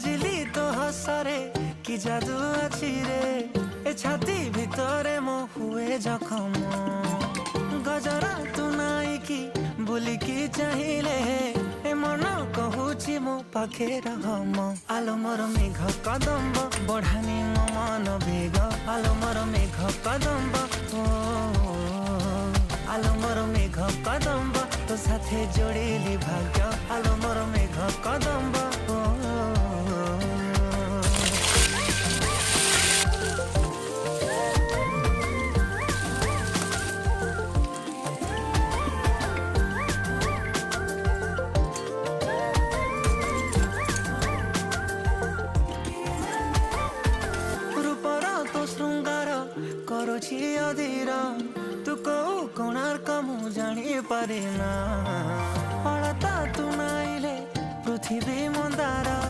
हजिली तो हसरे कि जादू अछि रे ए छाती भितरे मो हुए जखम गजरा तू नाई की बुली की चाहिए ए मन कहूची मो पाखे रहम आलो मोर मेघ कदम्ब बढ़ानी मो मन बेग आलो मोर मेघ कदम्ब ओ आलो मोर मेघ कदम्ब तो साथे जोड़िली भाग्य आलो मोर मेघ कदम्ब रूपर तो श्रृंगार करुछि अधीर तू कौ कोणार्क मु जानी पारे ना अलता तू नाइले पृथ्वी